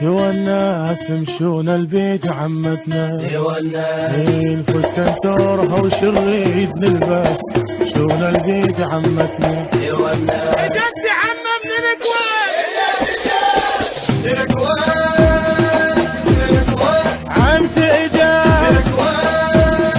سوى الناس مشون البيت عمتنا، سوى الناس الفكنتورها وشريد نلبس شون البيت عمتنا. سوى الناس جدي عمه من الكويت، الكويت الكويت عمت اجا الكويت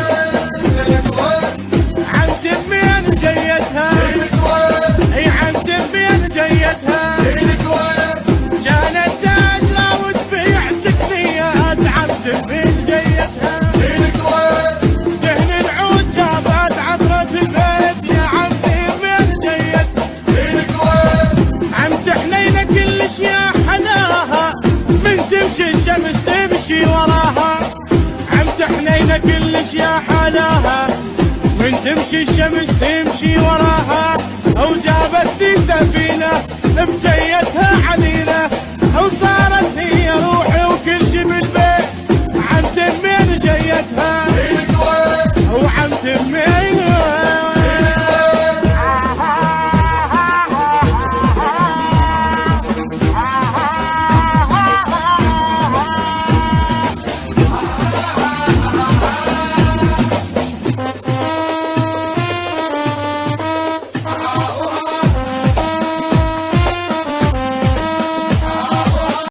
عمت بمين جيتها، الكويت اي عمت بمين جيتها، الكويت كانت تاجرة وتبيع سكنيات عمت بمين جيتها، الكويت دهن العود جابت عطرة البيت يا عمتي بمين جيتها، الكويت عمت حنينة كلش يا حلاها من تمشي الشمس تمشي وراها، عمت حنينة كلش يا حلاها من تمشي الشمس تمشي وراها، او جابت لي سفينة بجيتها عنينة او